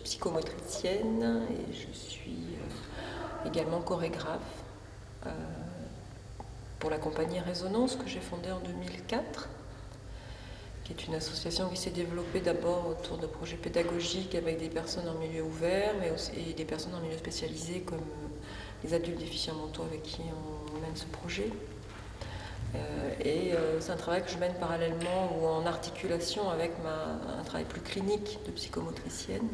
psychomotricienne et je suis également chorégraphe pour la compagnie Résonance que j'ai fondée en 2004, qui est une association qui s'est développée d'abord autour de projets pédagogiques avec des personnes en milieu ouvert, mais aussi et des personnes en milieu spécialisé comme les adultes déficients mentaux avec qui on mène ce projet. C'est un travail que je mène parallèlement ou en articulation avec un travail plus clinique de psychomotricienne.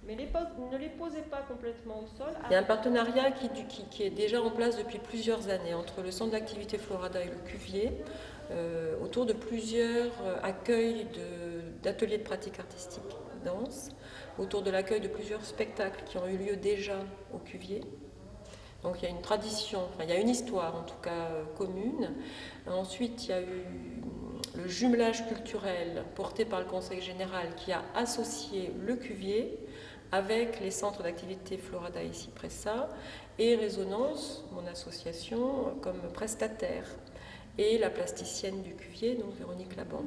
Mais ne les posez pas complètement au sol. Il y a un partenariat qui est déjà en place depuis plusieurs années entre le centre d'activité Florada et le Cuvier autour de plusieurs accueils d'ateliers de pratique artistique danse, autour de l'accueil de plusieurs spectacles qui ont eu lieu déjà au Cuvier. Donc il y a une tradition, enfin il y a une histoire en tout cas commune. Ensuite il y a eu le jumelage culturel porté par le Conseil général qui a associé le Cuvier avec les centres d'activité Florada et Cypressa et Résonance, mon association, comme prestataire, et la plasticienne du Cuvier, donc Véronique Laban.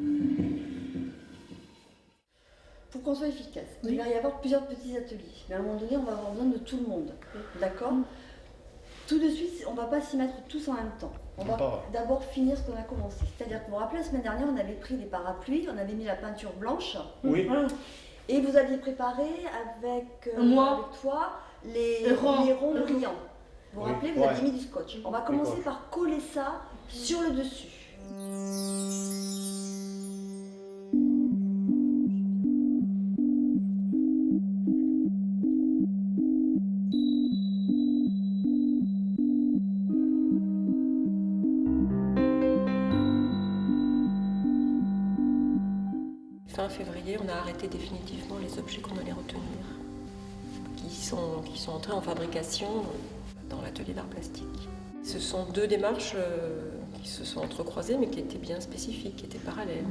Pour qu'on soit efficace, il va y avoir plusieurs petits ateliers, mais à un moment donné, on va avoir besoin de tout le monde, d'accord ? Tout de suite, on ne va pas s'y mettre tous en même temps. On va d'abord finir ce qu'on a commencé. C'est-à-dire que vous vous rappelez, la semaine dernière, on avait pris des parapluies, on avait mis la peinture blanche. Oui. Et vous aviez préparé avec toi les ronds brillants. Vous vous rappelez, vous aviez mis du scotch. On va commencer par coller ça sur le dessus. Fin février, on a arrêté définitivement les objets qu'on allait retenir, qui sont entrés en fabrication dans l'atelier d'art plastique. Ce sont deux démarches qui se sont entrecroisées, mais qui étaient bien spécifiques, qui étaient parallèles.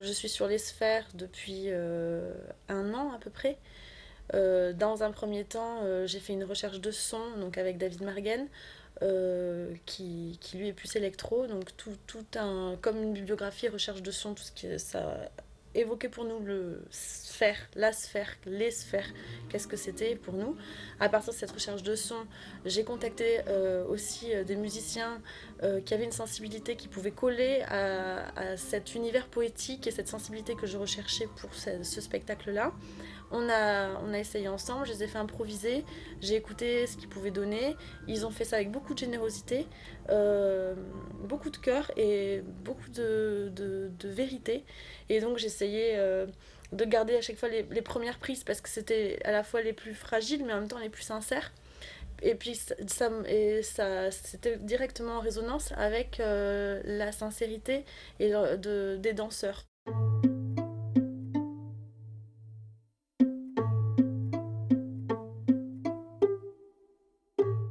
Je suis sur les sphères depuis 1 an à peu près. Dans un premier temps, j'ai fait une recherche de son donc avec David Margen, qui lui est plus électro, donc comme une bibliographie, recherche de son, tout ce qui ça évoquait pour nous la sphère, les sphères, qu'est-ce que c'était pour nous. À partir de cette recherche de son, j'ai contacté aussi des musiciens qui avaient une sensibilité qui pouvait coller à cet univers poétique et cette sensibilité que je recherchais pour ce spectacle-là. On a essayé ensemble, je les ai fait improviser, j'ai écouté ce qu'ils pouvaient donner. Ils ont fait ça avec beaucoup de générosité, beaucoup de cœur et beaucoup de vérité. Et donc j'essayais de garder à chaque fois les premières prises parce que c'était à la fois les plus fragiles mais en même temps les plus sincères. Et puis c'était directement en résonance avec la sincérité des danseurs.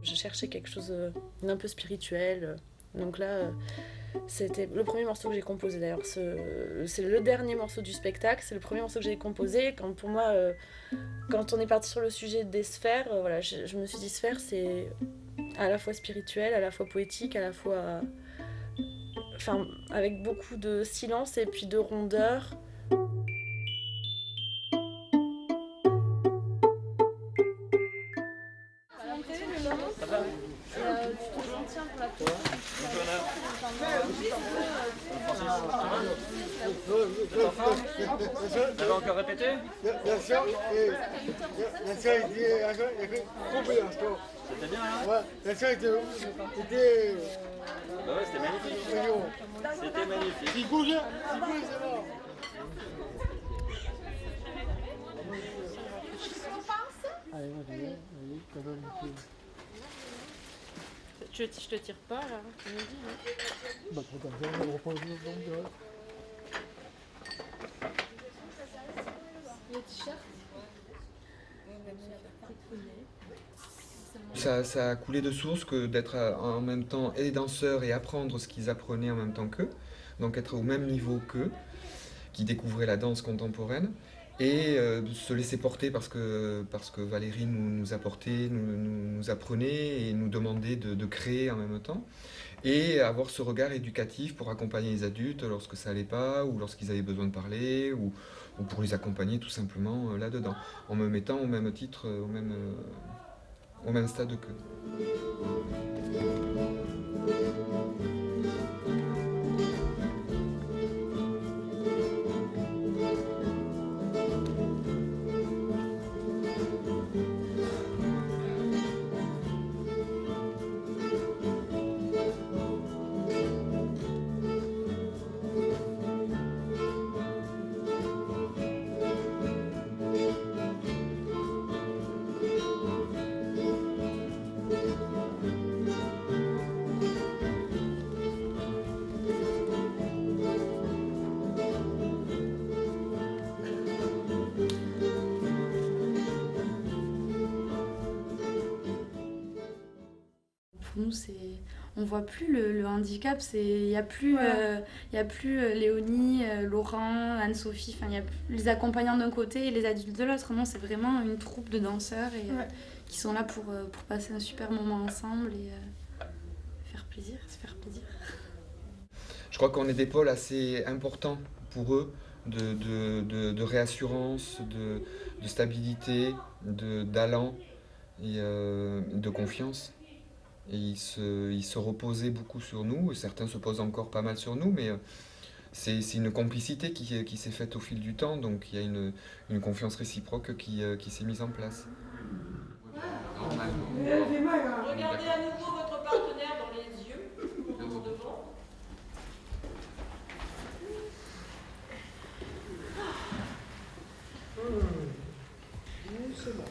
Je cherchais quelque chose d'un peu spirituel. Donc là, c'était le premier morceau que j'ai composé d'ailleurs. C'est le dernier morceau du spectacle, c'est le premier morceau que j'ai composé. Pour moi, quand on est parti sur le sujet des sphères, voilà, je me suis dit sphère, c'est à la fois spirituel, à la fois poétique, à la fois... Enfin, avec beaucoup de silence et puis de rondeur. Vous avez encore répété? Bien sûr, la scène était complète. C'était bien, hein? Ouais, la scène était... Bah ouais, c'était magnifique. C'était magnifique. Il bouge, c'est bon. Je te tire pas là, tu me dis. Hein. Bah, trop comme ça, on repose le bon. Les t-shirts. Ça a coulé de source que d'être en même temps et danseurs et apprendre ce qu'ils apprenaient en même temps qu'eux, donc être au même niveau qu'eux, qui découvraient la danse contemporaine, et se laisser porter parce que Valérie nous apportait, nous apprenait et nous demandait de créer en même temps, et avoir ce regard éducatif pour accompagner les adultes lorsque ça allait pas, ou lorsqu'ils avaient besoin de parler, ou pour les accompagner tout simplement là-dedans, en me mettant au même titre, au même stade qu'eux. Pour nous, on voit plus le handicap. Il n'y a plus, Léonie, Laurent, Anne-Sophie. Il y a les accompagnants d'un côté et les adultes de l'autre. Non, c'est vraiment une troupe de danseurs qui sont là pour passer un super moment ensemble et se faire plaisir. Je crois qu'on est des pôles assez importants pour eux, de réassurance, de stabilité, d'allant et de confiance. Et ils se reposaient beaucoup sur nous, et certains se posent encore pas mal sur nous, mais c'est une complicité qui s'est faite au fil du temps, donc il y a une confiance réciproque qui s'est mise en place. Regardez à nouveau votre partenaire dans les yeux, en devant. Doucement.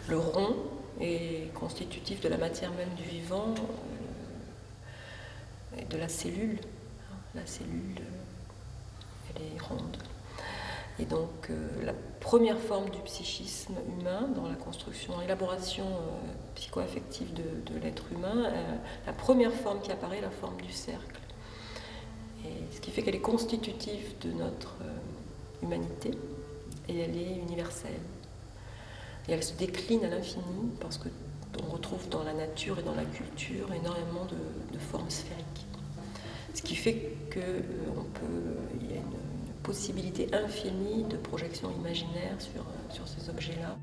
Le rond est constitutif de la matière même du vivant et de la cellule. La cellule, elle est ronde. Et donc la première forme du psychisme humain dans la construction, élaboration psycho-affective de l'être humain, la première forme qui apparaît est la forme du cercle. Et ce qui fait qu'elle est constitutive de notre humanité et elle est universelle. Et elle se décline à l'infini parce qu'on retrouve dans la nature et dans la culture énormément de formes sphériques. Ce qui fait qu'il y a une possibilité infinie de projection imaginaire sur ces objets-là.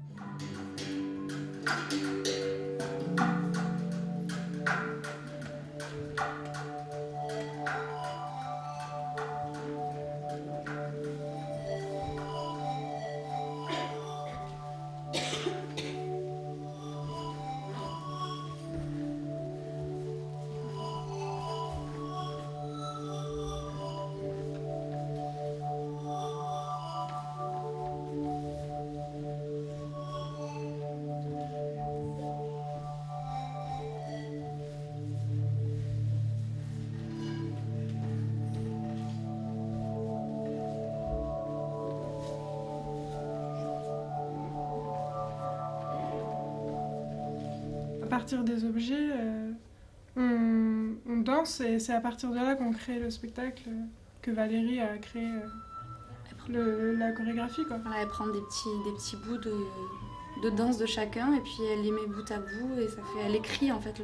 À partir des objets, on danse et c'est à partir de là qu'on crée le spectacle, que Valérie a créé la chorégraphie, quoi. Voilà, elle prend des petits bouts de danse de chacun et puis elle les met bout à bout et elle écrit en fait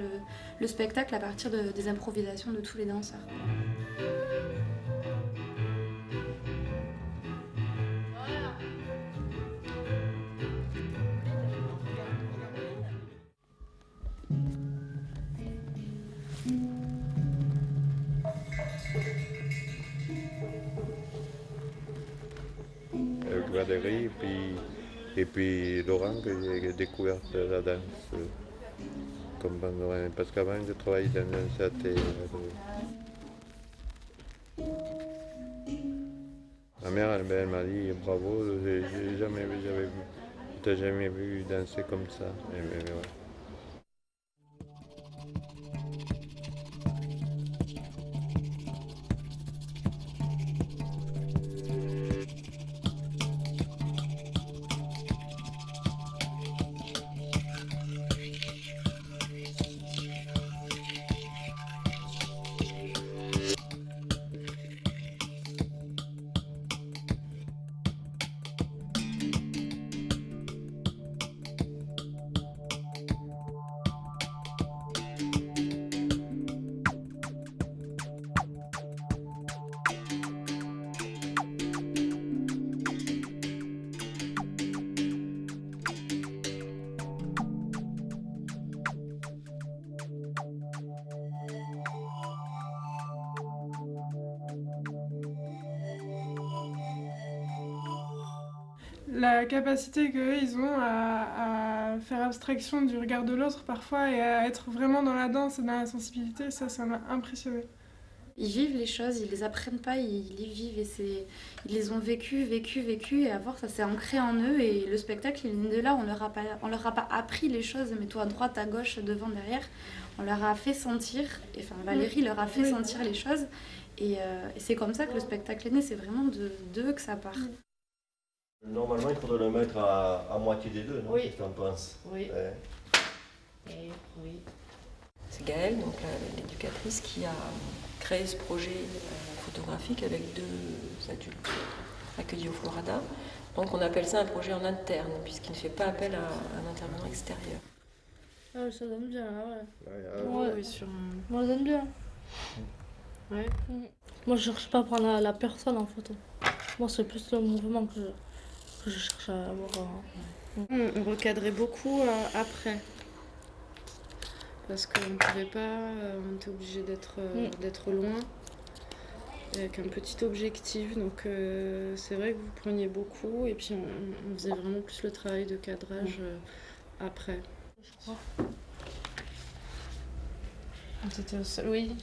le spectacle à partir des improvisations de tous les danseurs. Avec Valérie et puis Laurent que j'ai découvert la danse comprendront rien. Parce qu'avant, je travaillais dans un SAT. Ma mère, elle m'a dit bravo, t'as jamais vu danser comme ça. Ouais. La capacité qu'eux, ils ont à faire abstraction du regard de l'autre parfois et à être vraiment dans la danse et dans la sensibilité, ça m'a impressionné. Ils vivent les choses, ils les apprennent pas, ils les vivent et ils les ont vécues et à voir ça s'est ancré en eux et le spectacle il est de là, on leur a pas appris les choses, mais toi à droite, à gauche, devant, derrière, on leur a fait sentir, enfin Valérie leur a fait sentir les choses et c'est comme ça que le spectacle est né, c'est vraiment d'eux que ça part. Normalement, il faudrait le mettre à moitié des deux, non? Oui. Qu'est-ce que t'en penses? Oui. Ouais. Oui. C'est Gaëlle, donc l'éducatrice, qui a créé ce projet photographique avec 2 adultes accueillis au Florada. Donc on appelle ça un projet en interne, puisqu'il ne fait pas appel à un intervenant extérieur. Ah, ça donne bien, Ouais, sûrement. Moi, j'aime bien. Ouais. Moi, je cherche pas à prendre la personne en photo. Moi, c'est plus le mouvement que je cherche à avoir. On recadrait beaucoup après. Parce qu'on ne pouvait pas, on était obligé d'être loin, avec un petit objectif. Donc c'est vrai que vous preniez beaucoup et puis on faisait vraiment plus le travail de cadrage après. Je crois. C'était au sol, oui.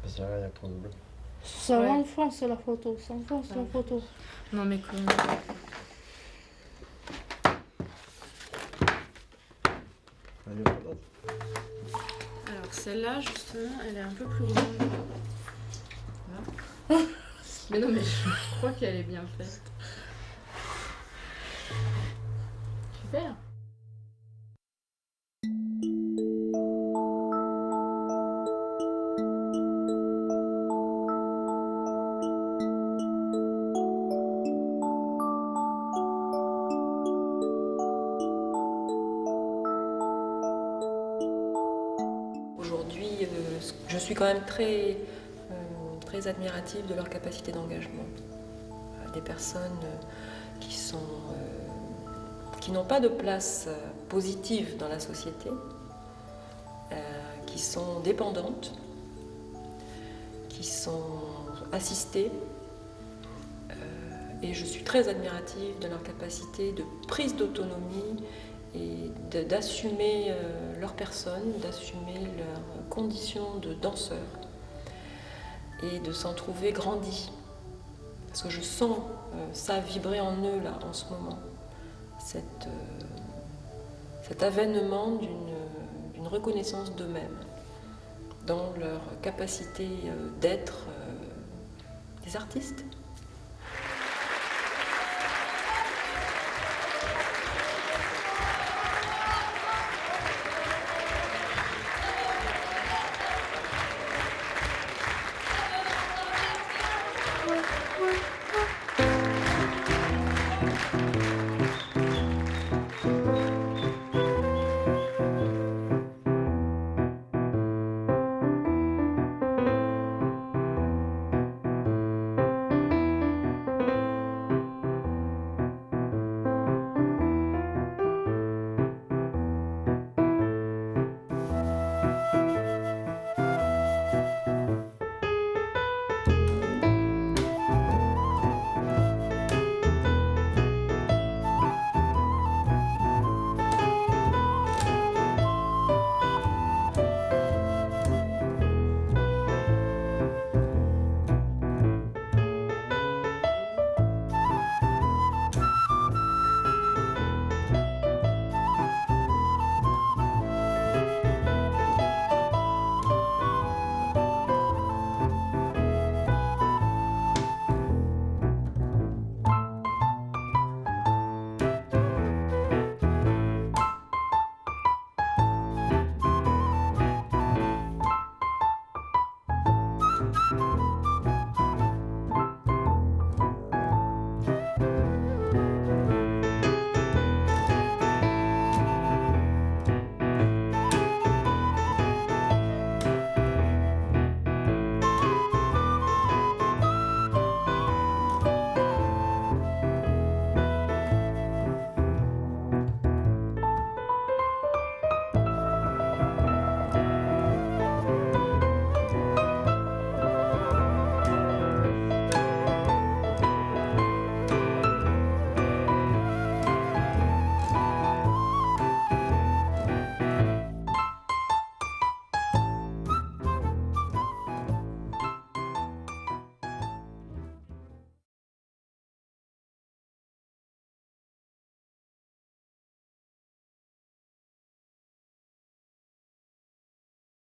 Parce qu'il y a rien contre le bleu. Ça enfonce la photo, ça enfonce la photo. Non mais comment? Alors celle-là justement, elle est un peu plus grande. Voilà. Mais non mais je crois qu'elle est bien faite. Super. Aujourd'hui, je suis quand même très admirative de leur capacité d'engagement. Des personnes qui n'ont pas de place positive dans la société, qui sont dépendantes, qui sont assistées. Et je suis très admirative de leur capacité de prise d'autonomie et d'assumer leur personne, d'assumer leurs conditions de danseurs et de s'en trouver grandis. Parce que je sens ça vibrer en eux là en ce moment, cet avènement d'une reconnaissance d'eux-mêmes dans leur capacité d'être des artistes.